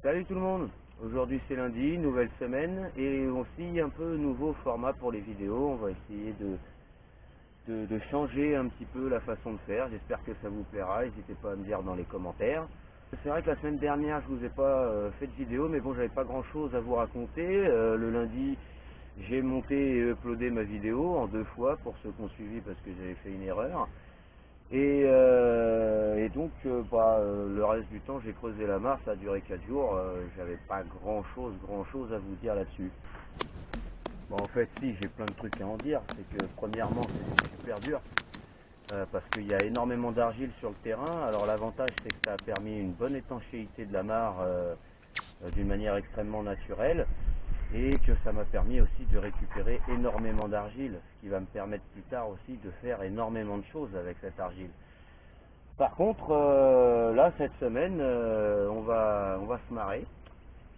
Salut tout le monde. Aujourd'hui c'est lundi, nouvelle semaine et aussi un peu nouveau format pour les vidéos. On va essayer de changer un petit peu la façon de faire. J'espère que ça vous plaira. N'hésitez pas à me dire dans les commentaires. C'est vrai que la semaine dernière je vous ai pas fait de vidéo, mais bon, j'avais pas grand chose à vous raconter. Le lundi j'ai monté et uploadé ma vidéo en 2 fois pour ceux qui ont suivi parce que j'avais fait une erreur. Et donc le reste du temps j'ai creusé la mare, ça a duré 4 jours, j'avais pas grand chose à vous dire là-dessus. Bon, en fait si, j'ai plein de trucs à en dire. C'est que premièrement c'est super dur parce qu'il y a énormément d'argile sur le terrain. Alors l'avantage c'est que ça a permis une bonne étanchéité de la mare d'une manière extrêmement naturelle, et que ça m'a permis aussi de récupérer énormément d'argile, ce qui va me permettre plus tard aussi de faire énormément de choses avec cette argile. Par contre, là cette semaine, on va se marrer.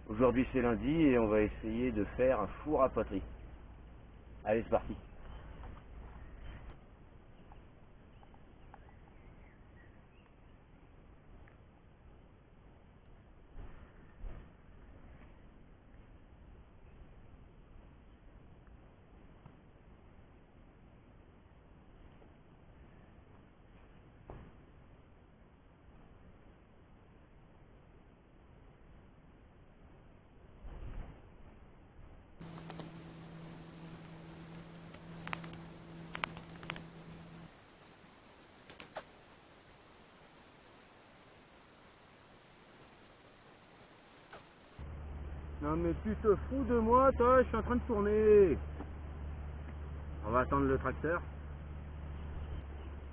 Aujourd'hui c'est lundi et on va essayer de faire un four à poterie. Allez, c'est parti. Non mais tu te fous de moi, toi, je suis en train de tourner. On va attendre le tracteur.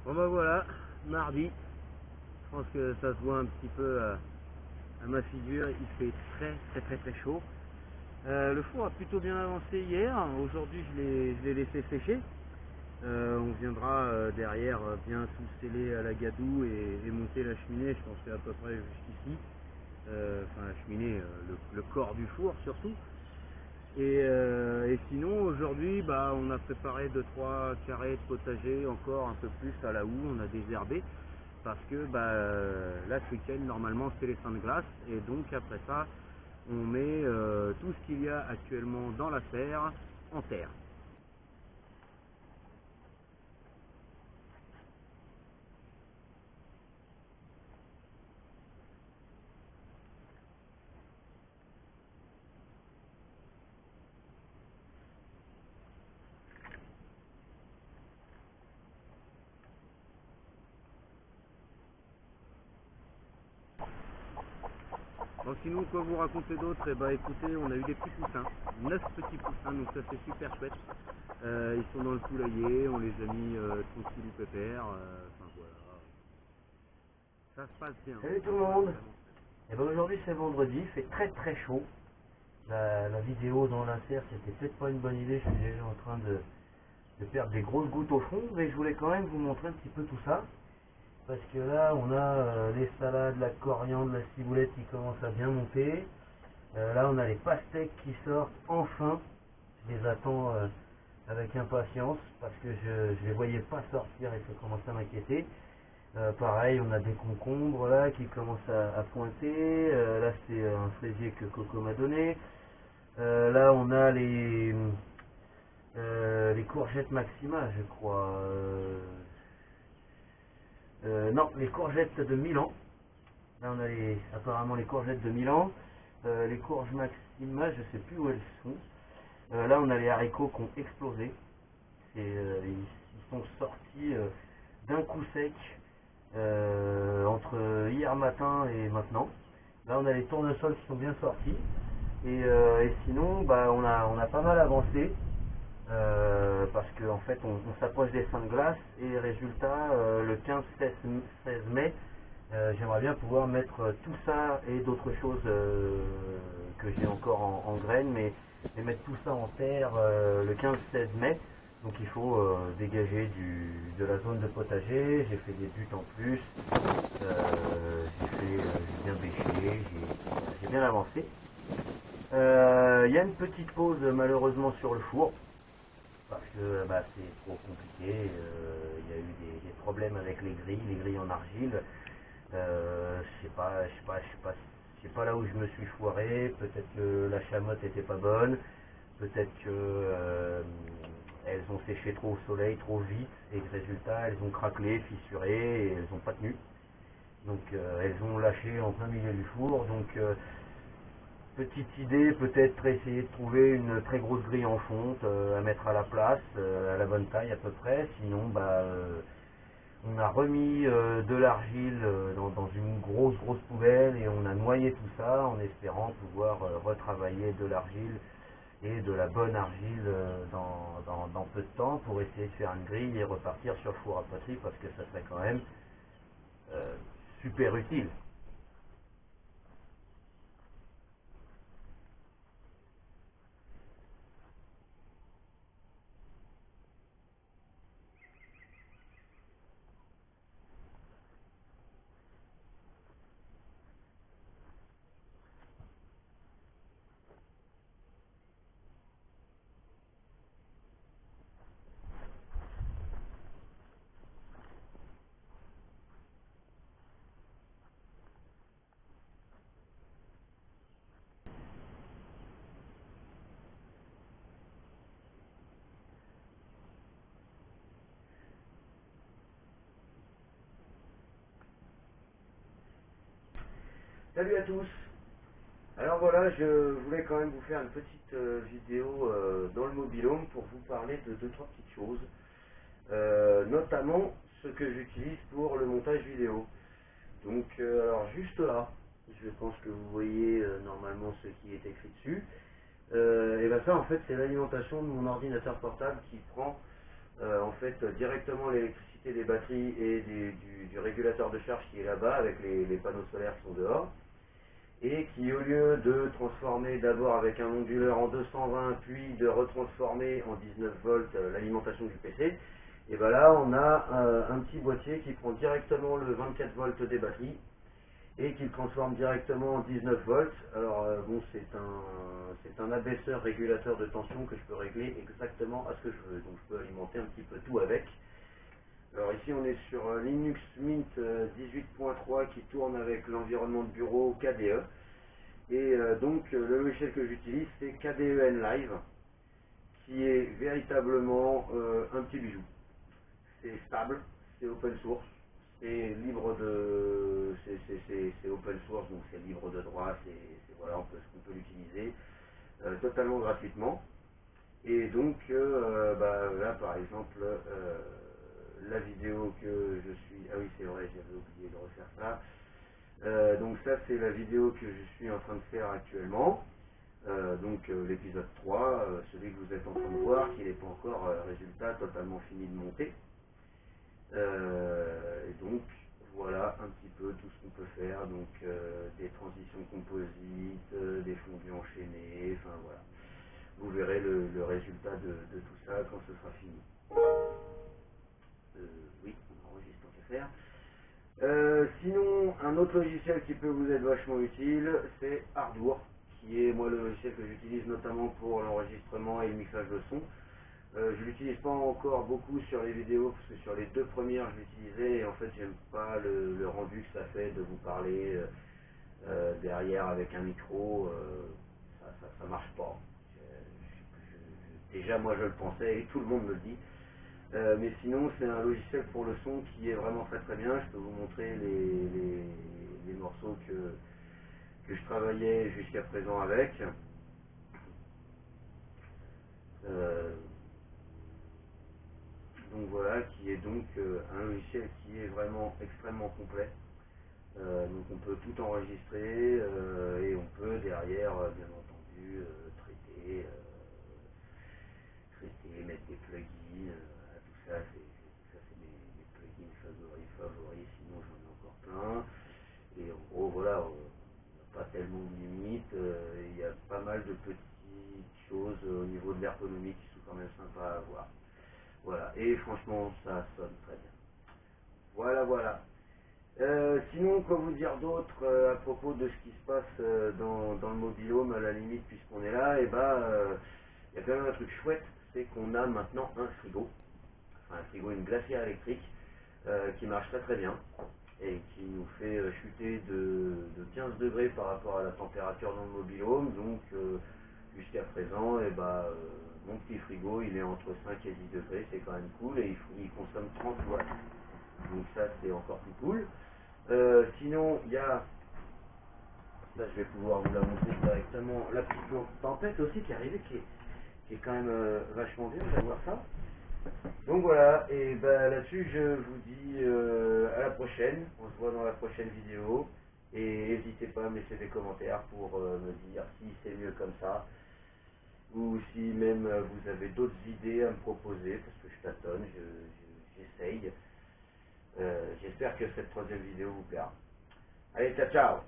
Bon bah voilà, mardi. Je pense que ça se voit un petit peu à ma figure, il fait très chaud. Le four a plutôt bien avancé hier. Aujourd'hui je l'ai laissé sécher. On viendra derrière bien tout sceller à la gadoue et monter la cheminée. Je pense qu'à peu près jusqu'ici. Enfin la cheminée, le corps du four surtout. Et sinon aujourd'hui on a préparé 2-3 carrés de potager, encore un peu plus à la houe. On a désherbé parce que là ce week-end normalement c'est les seins de glace, et donc après ça on met tout ce qu'il y a actuellement dans la serre en terre. Donc sinon, quoi vous raconter d'autre? Eh ben écoutez, on a eu des petits poussins, 9 petits poussins, donc ça c'est super chouette. Ils sont dans le poulailler, on les a mis tranquille ou pépère, enfin voilà, ça se passe bien. Salut tout le monde. Et ben aujourd'hui c'est vendredi, il fait très chaud. La vidéo dans l'insert c'était peut-être pas une bonne idée, je suis déjà en train de perdre des grosses gouttes au fond, mais je voulais quand même vous montrer un petit peu tout ça. Parce que là on a les salades, la coriandre, la ciboulette qui commence à bien monter. Là on a les pastèques qui sortent enfin. Je les attends avec impatience parce que je les voyais pas sortir et ça commence à m'inquiéter. Pareil, on a des concombres là qui commencent à pointer. Là c'est un fraisier que Coco m'a donné. Là on a les courgettes Maxima, je crois. Non, les courgettes de Milan. Là on a apparemment les courgettes de Milan. Les courges Maxima, je sais plus où elles sont. Là on a les haricots qui ont explosé. Ils sont sortis d'un coup sec entre hier matin et maintenant. Là on a les tournesols qui sont bien sortis. Et sinon on a pas mal avancé. Parce qu'en fait on s'approche des seins de glace, et résultat le 15-16 mai j'aimerais bien pouvoir mettre tout ça et d'autres choses que j'ai encore en graines, mais mettre tout ça en terre le 15-16 mai. Donc il faut dégager de la zone de potager. J'ai fait des buttes en plus, j'ai bien bêché, j'ai bien avancé. Il y a une petite pause malheureusement sur le four parce que c'est trop compliqué. Il y a eu des problèmes avec les grilles en argile. Je sais pas là là où je me suis foiré, peut-être que la chamotte était pas bonne, peut-être que elles ont séché trop au soleil, trop vite, et que résultat elles ont craquelé, fissuré, et elles n'ont pas tenu. Donc elles ont lâché en plein milieu du four. Donc petite idée, peut-être essayer de trouver une très grosse grille en fonte à mettre à la place, à la bonne taille à peu près. Sinon, on a remis de l'argile dans une grosse poubelle et on a noyé tout ça en espérant pouvoir retravailler de l'argile et de la bonne argile dans peu de temps pour essayer de faire une grille et repartir sur four à poterie parce que ça serait quand même super utile. Salut à tous. Alors voilà, je voulais quand même vous faire une petite vidéo dans le mobil-home pour vous parler de deux trois petites choses, notamment ce que j'utilise pour le montage vidéo. Donc alors juste là, je pense que vous voyez normalement ce qui est écrit dessus. Et bien ça en fait c'est l'alimentation de mon ordinateur portable qui prend en fait directement l'électricité des batteries et du régulateur de charge qui est là-bas avec les panneaux solaires qui sont dehors. Et qui au lieu de transformer d'abord avec un onduleur en 220 puis de retransformer en 19 volts l'alimentation du PC, et bien là on a un petit boîtier qui prend directement le 24 volts des batteries et qui le transforme directement en 19 volts. Alors bon, c'est un abaisseur régulateur de tension que je peux régler exactement à ce que je veux, donc je peux alimenter un petit peu tout avec. Alors ici on est sur Linux Mint 18.3 qui tourne avec l'environnement de bureau KDE. Et donc le logiciel que j'utilise c'est KDE Live qui est véritablement un petit bijou. C'est stable, c'est open source, c'est libre de. C'est open source donc c'est libre de droit, voilà, on peut l'utiliser totalement gratuitement. Et donc là par exemple la vidéo que je suis. Ah oui c'est vrai, j'avais oublié de refaire ça. Donc ça c'est la vidéo que je suis en train de faire actuellement. L'épisode 3, celui que vous êtes en train de voir, qui n'est pas encore résultat totalement fini de monter. Et donc voilà un petit peu tout ce qu'on peut faire, donc des transitions composites, des fondus enchaînés, enfin voilà. Vous verrez le résultat de tout ça quand ce sera fini. Oui, on enregistre tant qu'à faire. Sinon, un autre logiciel qui peut vous être vachement utile, c'est Ardour, qui est moi le logiciel que j'utilise notamment pour l'enregistrement et le mixage de son. Je l'utilise pas encore beaucoup sur les vidéos, parce que sur les deux premières je l'utilisais, et en fait j'aime pas le rendu que ça fait de vous parler derrière avec un micro, ça marche pas. Déjà moi je le pensais, et tout le monde me le dit. Mais sinon c'est un logiciel pour le son qui est vraiment très bien. Je peux vous montrer les morceaux que je travaillais jusqu'à présent avec. Donc voilà, qui est donc un logiciel qui est vraiment extrêmement complet. Donc on peut tout enregistrer et on peut derrière bien entendu mettre des plugins, tout ça c'est mes plugins favoris, sinon j'en ai encore plein. Et en gros voilà, on n'a pas tellement de limites, il y a pas mal de petites choses au niveau de l'ergonomie qui sont quand même sympas à voir. Voilà, et franchement ça sonne très bien. Voilà. Sinon, quoi vous dire d'autre à propos de ce qui se passe dans le mobil-home à la limite puisqu'on est là, et il y a quand même un truc chouette, c'est qu'on a maintenant un frigo, une glacière électrique qui marche très bien. et qui nous fait chuter de 15 degrés par rapport à la température dans le mobil-home. Donc jusqu'à présent, mon petit frigo il est entre 5 et 10 degrés, c'est quand même cool, et il consomme 30 watts. Donc ça c'est encore plus cool. Sinon il y a, là je vais pouvoir vous la montrer directement, la petite lampe tempête aussi qui est arrivée, qui est quand même vachement bien d'avoir ça. Donc voilà, et ben là-dessus je vous dis à la prochaine, on se voit dans la prochaine vidéo, et n'hésitez pas à me laisser des commentaires pour me dire si c'est mieux comme ça, ou si même vous avez d'autres idées à me proposer, parce que je tâtonne, j'essaye. J'espère que cette troisième vidéo vous plaira. Allez, ciao ciao!